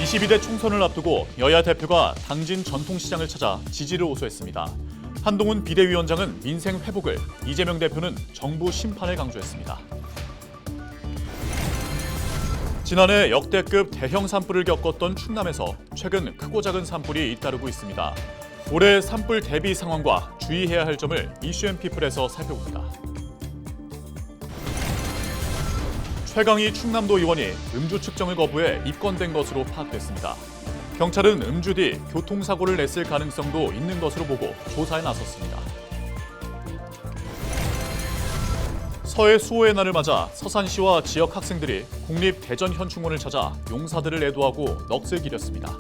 22대 총선을 앞두고 여야 대표가 당진 전통시장을 찾아 지지를 호소했습니다. 한동훈 비대위원장은 민생 회복을, 이재명 대표는 정부 심판을 강조했습니다. 지난해 역대급 대형 산불을 겪었던 충남에서 최근 크고 작은 산불이 잇따르고 있습니다. 올해 산불 대비 상황과 주의해야 할 점을 이슈앤피플에서 살펴봅니다. 최강희 충남도 의원이 음주 측정을 거부해 입건된 것으로 파악됐습니다. 경찰은 음주 뒤 교통사고를 냈을 가능성도 있는 것으로 보고 조사에 나섰습니다. 서해 수호의 날을 맞아 서산시와 지역 학생들이 국립대전현충원을 찾아 용사들을 애도하고 넋을 기렸습니다.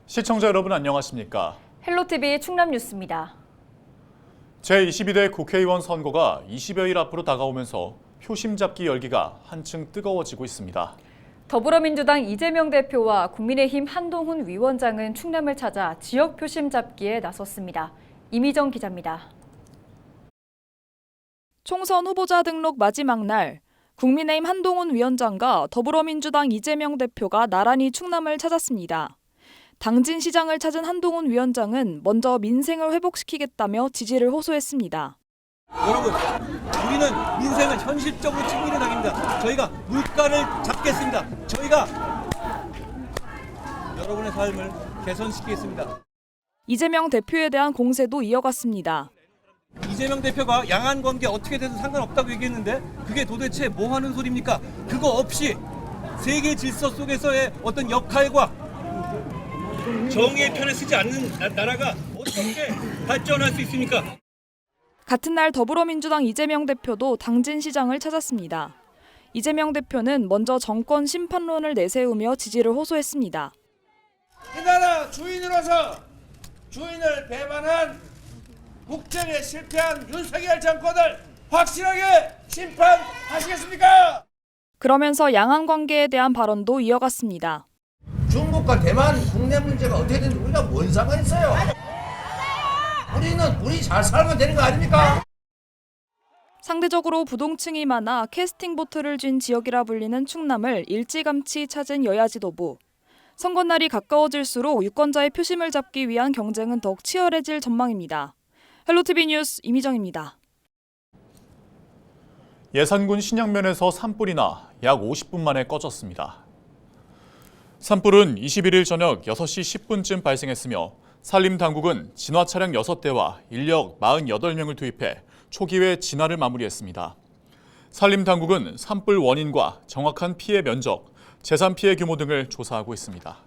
시청자 여러분 안녕하십니까? 헬로티비 충남뉴스입니다. 제22대 국회의원 선거가 20여일 앞으로 다가오면서 표심 잡기 열기가 한층 뜨거워지고 있습니다. 더불어민주당 이재명 대표와 국민의힘 한동훈 위원장은 충남을 찾아 지역 표심 잡기에 나섰습니다. 이미정 기자입니다. 총선 후보자 등록 마지막 날, 국민의힘 한동훈 위원장과 더불어민주당 이재명 대표가 나란히 충남을 찾았습니다. 당진 시장을 찾은 한동훈 위원장은 먼저 민생을 회복시키겠다며 지지를 호소했습니다. 여러분, 우리는 민생을 현실적으로 책임있는 당입니다. 저희가 물가를 잡겠습니다. 저희가 여러분의 삶을 개선시키겠습니다. 이재명 대표에 대한 공세도 이어갔습니다. 이재명 대표가 양안 관계 어떻게 돼도 상관없다고 얘기했는데 그게 도대체 뭐 하는 소리입니까? 그거 없이 세계 질서 속에서의 어떤 역할과 정의의 편에 서지 않는 나라가 어떻게 발전할 수 있습니까? 같은 날 더불어민주당 이재명 대표도 당진 시장을 찾았습니다. 이재명 대표는 먼저 정권 심판론을 내세우며 지지를 호소했습니다. 이 나라 주인으로서 주인을 배반한 국정에 실패한 윤석열 정권을 확실하게 심판하시겠습니까? 그러면서 양안 관계에 대한 발언도 이어갔습니다. 중국과 대만 국내 문제가 어떻게 되는지 우리가 뭔 상관 있어요? 우리 잘 살면 되는 거 아닙니까? 상대적으로 부동층이 많아 캐스팅 보트를 쥔 지역이라 불리는 충남을 일찌감치 찾은 여야 지도부. 선거날이 가까워질수록 유권자의 표심을 잡기 위한 경쟁은 더욱 치열해질 전망입니다. 헬로티비 뉴스 이미정입니다. 예산군 신양면에서 산불이 나 약 50분 만에 꺼졌습니다. 산불은 21일 저녁 6시 10분쯤 발생했으며 산림당국은 진화 차량 6대와 인력 48명을 투입해 초기에 진화를 마무리했습니다. 산림당국은 산불 원인과 정확한 피해 면적, 재산 피해 규모 등을 조사하고 있습니다.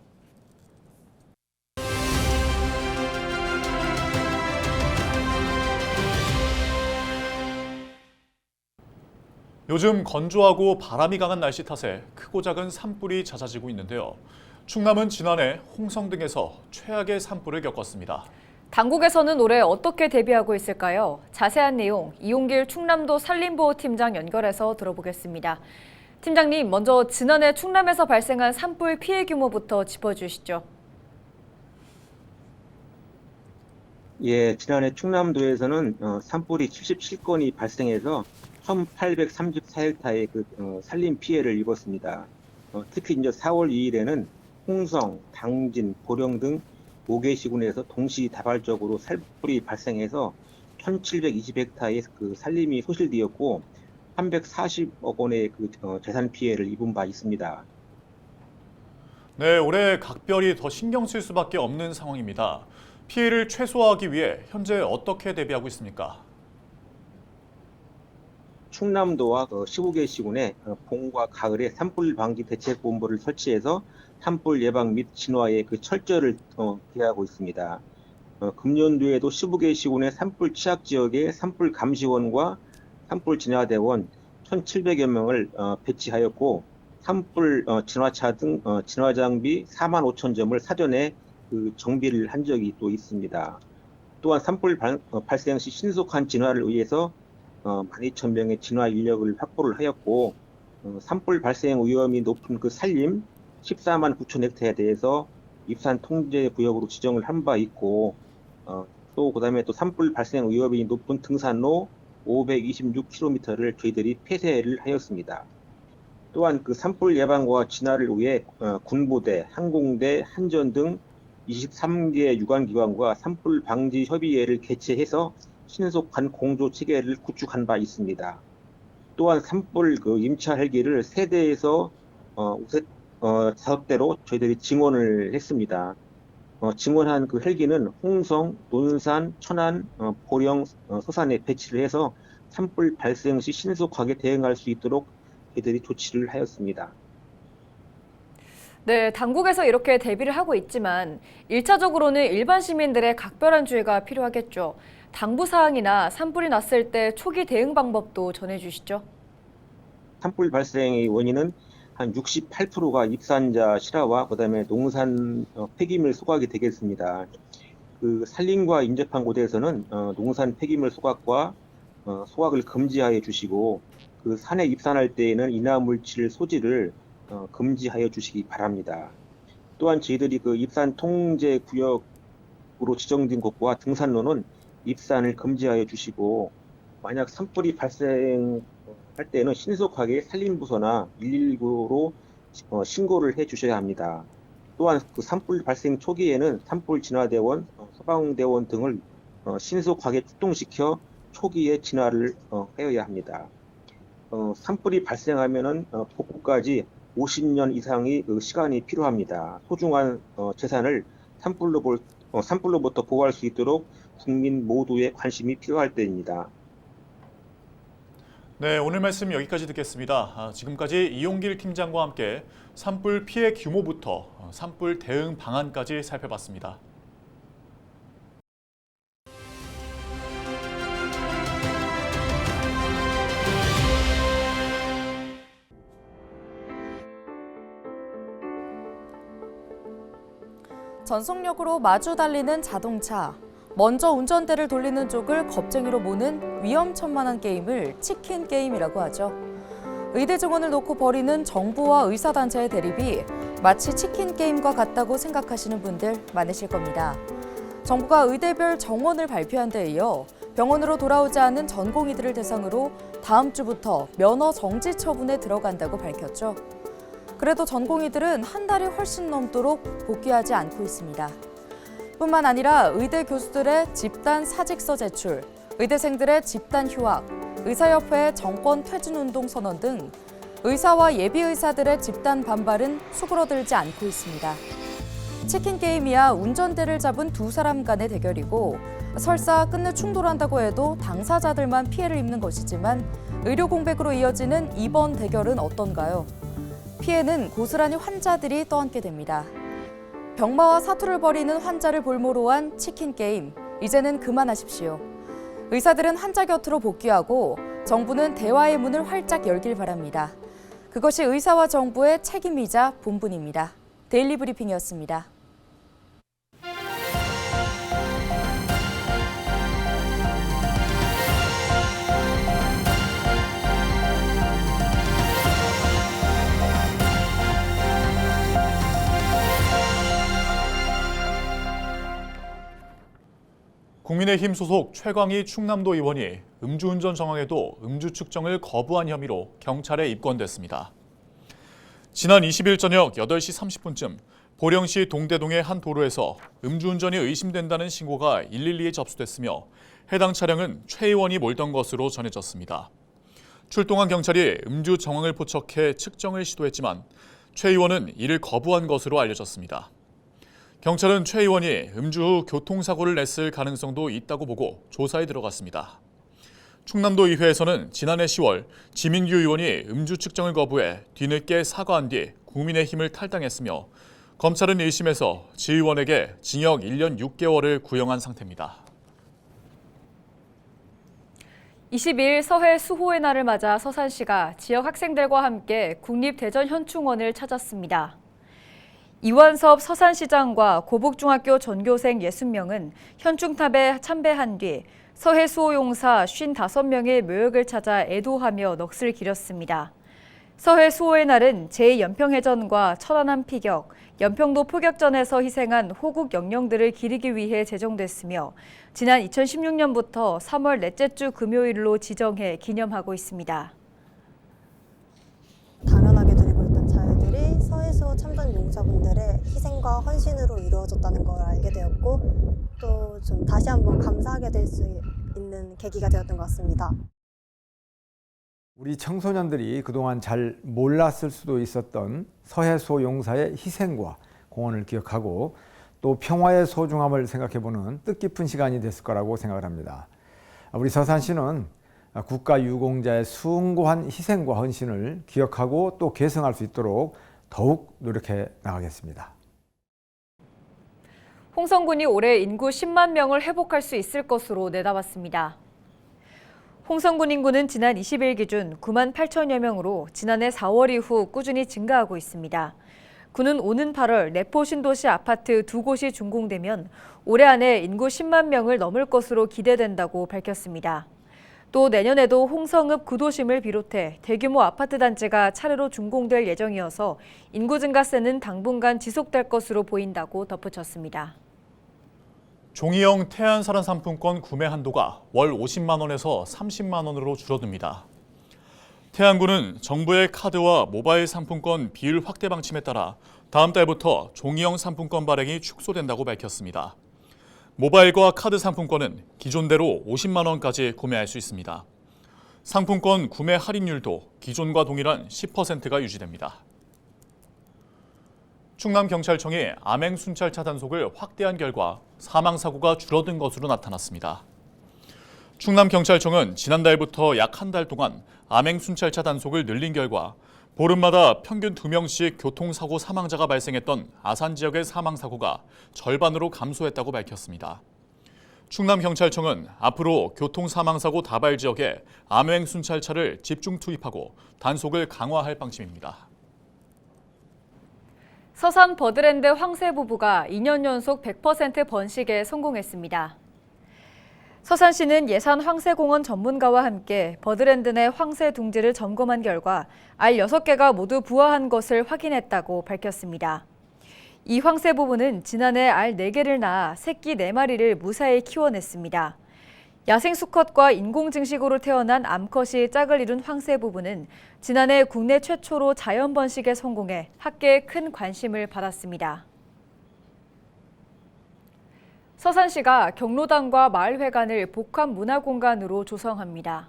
요즘 건조하고 바람이 강한 날씨 탓에 크고 작은 산불이 잦아지고 있는데요. 충남은 지난해 홍성 등에서 최악의 산불을 겪었습니다. 당국에서는 올해 어떻게 대비하고 있을까요? 자세한 내용 이용길 충남도 산림보호팀장 연결해서 들어보겠습니다. 팀장님, 먼저 지난해 충남에서 발생한 산불 피해 규모부터 짚어주시죠. 예, 지난해 충남도에서는 산불이 77건이 발생해서 1,834헥타의 산림 피해를 입었습니다. 특히 이제 4월 2일에는 홍성, 당진, 보령 등 5개 시군에서 동시다발적으로 산불이 발생해서 1,720헥타의 산림이 소실되었고 340억 원의 재산 피해를 입은 바 있습니다. 네, 올해 각별히 더 신경 쓸 수밖에 없는 상황입니다. 피해를 최소화하기 위해 현재 어떻게 대비하고 있습니까? 충남도와 15개 시군에 봄과 가을에 산불 방지 대책본부를 설치해서 산불 예방 및 진화에 철저를 기하고 있습니다. 금년도에도 15개 시군의 산불 취약 지역에 산불 감시원과 산불 진화대원 1,700여 명을 배치하였고 산불 진화차 등 진화 장비 4만 5천 점을 사전에 정비를 한 적이 또 있습니다. 또한 산불 발생 시 신속한 진화를 위해서 12,000명의 진화 인력을 확보를 하였고 산불 발생 위험이 높은 그 산림 14만 9천 헥타에 대해서 입산 통제 구역으로 지정을 한 바 있고 또 그다음에 또 산불 발생 위험이 높은 등산로 526km를 저희들이 폐쇄를 하였습니다. 또한 그 산불 예방과 진화를 위해 군부대, 항공대, 한전 등 23개 유관기관과 산불 방지 협의회를 개최해서 신속한 공조 체계를 구축한 바 있습니다. 또한 산불 그 임차 헬기를 3대에서 5대로 저희들이 증원을 했습니다. 증원한 그 헬기는 홍성, 논산, 천안, 보령, 서산에 배치를 해서 산불 발생 시 신속하게 대응할 수 있도록 저희들이 조치를 하였습니다. 네, 당국에서 이렇게 대비를 하고 있지만 1차적으로는 일반 시민들의 각별한 주의가 필요하겠죠. 당부 사항이나 산불이 났을 때 초기 대응 방법도 전해주시죠. 산불 발생의 원인은 한 68%가 입산자 실화와 그다음에 농산 폐기물 소각이 되겠습니다. 그 산림과 인접한 곳에서는 농산 폐기물 소각과 소각을 금지하여 주시고 그 산에 입산할 때에는 인화물질 소지를 금지하여 주시기 바랍니다. 또한 저희들이 그 입산 통제 구역으로 지정된 곳과 등산로는 입산을 금지하여 주시고 만약 산불이 발생할 때는 신속하게 산림부서나 119로 신고를 해 주셔야 합니다. 또한 그 산불 발생 초기에는 산불 진화대원, 소방대원 등을 신속하게 출동시켜 초기에 진화를 하여야 합니다. 산불이 발생하면은 복구까지 50년 이상의 그 시간이 필요합니다. 소중한 재산을 산불로부터 보호할 수 있도록 국민 모두의 관심이 필요할 때입니다. 네, 오늘 말씀 여기까지 듣겠습니다. 지금까지 이용길 팀장과 함께 산불 피해 규모부터 산불 대응 방안까지 살펴봤습니다. 전속력으로 마주 달리는 자동차. 먼저 운전대를 돌리는 쪽을 겁쟁이로 모는 위험천만한 게임을 치킨 게임이라고 하죠. 의대 증원을 놓고 벌이는 정부와 의사단체의 대립이 마치 치킨 게임과 같다고 생각하시는 분들 많으실 겁니다. 정부가 의대별 정원을 발표한 데 이어 병원으로 돌아오지 않은 전공의들을 대상으로 다음 주부터 면허 정지 처분에 들어간다고 밝혔죠. 그래도 전공의들은 한 달이 훨씬 넘도록 복귀하지 않고 있습니다. 뿐만 아니라 의대 교수들의 집단 사직서 제출, 의대생들의 집단 휴학, 의사협회의 정권 퇴진운동 선언 등 의사와 예비의사들의 집단 반발은 수그러들지 않고 있습니다. 치킨 게임이야 운전대를 잡은 두 사람 간의 대결이고 설사 끝내 충돌한다고 해도 당사자들만 피해를 입는 것이지만 의료 공백으로 이어지는 이번 대결은 어떤가요? 피해는 고스란히 환자들이 떠안게 됩니다. 병마와 사투를 벌이는 환자를 볼모로 한 치킨 게임, 이제는 그만하십시오. 의사들은 환자 곁으로 복귀하고 정부는 대화의 문을 활짝 열길 바랍니다. 그것이 의사와 정부의 책임이자 본분입니다. 데일리 브리핑이었습니다. 국민의힘 소속 최광희 충남도 의원이 음주운전 정황에도 음주 측정을 거부한 혐의로 경찰에 입건됐습니다. 지난 20일 저녁 8시 30분쯤 보령시 동대동의 한 도로에서 음주운전이 의심된다는 신고가 112에 접수됐으며 해당 차량은 최 의원이 몰던 것으로 전해졌습니다. 출동한 경찰이 음주 정황을 포착해 측정을 시도했지만 최 의원은 이를 거부한 것으로 알려졌습니다. 경찰은 최 의원이 음주 후 교통사고를 냈을 가능성도 있다고 보고 조사에 들어갔습니다. 충남도 의회에서는 지난해 10월 지민규 의원이 음주 측정을 거부해 뒤늦게 사과한 뒤 국민의힘을 탈당했으며 검찰은 1심에서 지 의원에게 징역 1년 6개월을 구형한 상태입니다. 22일 서해 수호의 날을 맞아 서산시가 지역 학생들과 함께 국립대전현충원을 찾았습니다. 이완섭 서산시장과 고북중학교 전교생 60명은 현충탑에 참배한 뒤 서해 수호용사 55명의 묘역을 찾아 애도하며 넋을 기렸습니다. 서해 수호의 날은 제2연평해전과 천안함 피격, 연평도 포격전에서 희생한 호국 영령들을 기리기 위해 제정됐으며 지난 2016년부터 3월 넷째 주 금요일로 지정해 기념하고 있습니다. 당연하게 드리고 있던 자유들이 서해수호 참전 용사분들의 희생과 헌신으로 이루어졌다는 걸 알게 되었고 또 좀 다시 한번 감사하게 될 수 있는 계기가 되었던 것 같습니다. 우리 청소년들이 그동안 잘 몰랐을 수도 있었던 서해수호 용사의 희생과 공헌을 기억하고 또 평화의 소중함을 생각해보는 뜻깊은 시간이 됐을 거라고 생각을 합니다. 우리 서산시는 국가 유공자의 숭고한 희생과 헌신을 기억하고 또 계승할 수 있도록 더욱 노력해 나가겠습니다. 홍성군이 올해 인구 10만 명을 회복할 수 있을 것으로 내다봤습니다. 홍성군 인구는 지난 20일 기준 9만 8천여 명으로 지난해 4월 이후 꾸준히 증가하고 있습니다. 군은 오는 8월 내포 신도시 아파트 2곳이 준공되면 올해 안에 인구 10만 명을 넘을 것으로 기대된다고 밝혔습니다. 또 내년에도 홍성읍 구도심을 비롯해 대규모 아파트 단지가 차례로 준공될 예정이어서 인구 증가세는 당분간 지속될 것으로 보인다고 덧붙였습니다. 종이형 태안사랑 상품권 구매 한도가 월 50만 원에서 30만 원으로 줄어듭니다. 태안군은 정부의 카드와 모바일 상품권 비율 확대 방침에 따라 다음 달부터 종이형 상품권 발행이 축소된다고 밝혔습니다. 모바일과 카드 상품권은 기존대로 50만 원까지 구매할 수 있습니다. 상품권 구매 할인율도 기존과 동일한 10%가 유지됩니다. 충남경찰청이 암행순찰차 단속을 확대한 결과 사망사고가 줄어든 것으로 나타났습니다. 충남경찰청은 지난달부터 약 한 달 동안 암행순찰차 단속을 늘린 결과 보름마다 평균 2명씩 교통사고 사망자가 발생했던 아산 지역의 사망사고가 절반으로 감소했다고 밝혔습니다. 충남경찰청은 앞으로 교통사망사고 다발 지역에 암행순찰차를 집중 투입하고 단속을 강화할 방침입니다. 서산 버드랜드 황새 부부가 2년 연속 100% 번식에 성공했습니다. 서산시는 예산 황새공원 전문가와 함께 버드랜드 내 황새 둥지를 점검한 결과 알 6개가 모두 부화한 것을 확인했다고 밝혔습니다. 이 황새 부부는 지난해 알 4개를 낳아 새끼 4마리를 무사히 키워냈습니다. 야생 수컷과 인공 증식으로 태어난 암컷이 짝을 이룬 황새 부부는 지난해 국내 최초로 자연 번식에 성공해 학계에 큰 관심을 받았습니다. 서산시가 경로당과 마을회관을 복합문화공간으로 조성합니다.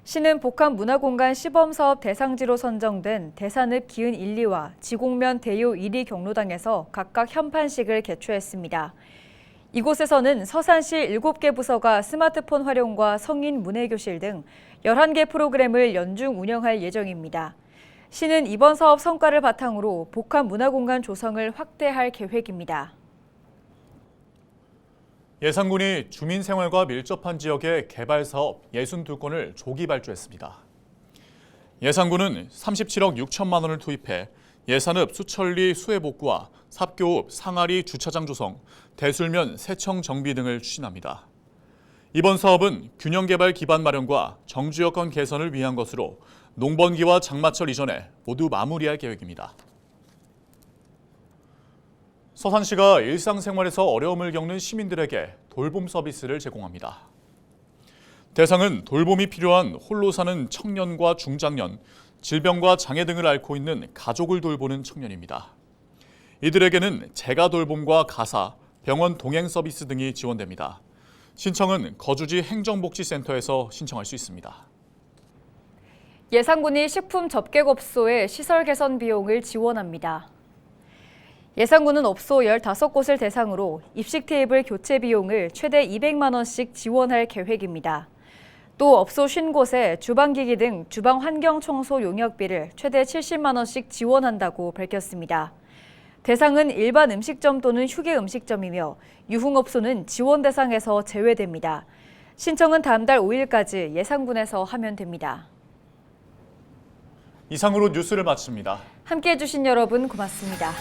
시는 복합문화공간 시범사업 대상지로 선정된 대산읍 기은 1, 2와 지곡면 대요 1위 경로당에서 각각 현판식을 개최했습니다. 이곳에서는 서산시 7개 부서가 스마트폰 활용과 성인 문해교실 등 11개 프로그램을 연중 운영할 예정입니다. 시는 이번 사업 성과를 바탕으로 복합문화공간 조성을 확대할 계획입니다. 예산군이 주민생활과 밀접한 지역의 개발사업 62건을 조기 발주했습니다. 예산군은 37억 6천만 원을 투입해 예산읍 수천리 수해 복구와 삽교읍 상아리 주차장 조성, 대술면 세청 정비 등을 추진합니다. 이번 사업은 균형개발 기반 마련과 정주 여건 개선을 위한 것으로 농번기와 장마철 이전에 모두 마무리할 계획입니다. 서산시가 일상생활에서 어려움을 겪는 시민들에게 돌봄 서비스를 제공합니다. 대상은 돌봄이 필요한 홀로 사는 청년과 중장년, 질병과 장애 등을 앓고 있는 가족을 돌보는 청년입니다. 이들에게는 재가 돌봄과 가사, 병원 동행 서비스 등이 지원됩니다. 신청은 거주지 행정복지센터에서 신청할 수 있습니다. 예산군이 식품 접객업소의 시설 개선 비용을 지원합니다. 예산군은 업소 15곳을 대상으로 입식 테이블 교체 비용을 최대 200만 원씩 지원할 계획입니다. 또 업소 50곳에 주방기기 등 주방 환경 청소 용역비를 최대 70만 원씩 지원한다고 밝혔습니다. 대상은 일반 음식점 또는 휴게 음식점이며 유흥업소는 지원 대상에서 제외됩니다. 신청은 다음 달 5일까지 예산군에서 하면 됩니다. 이상으로 뉴스를 마칩니다. 함께해 주신 여러분 고맙습니다.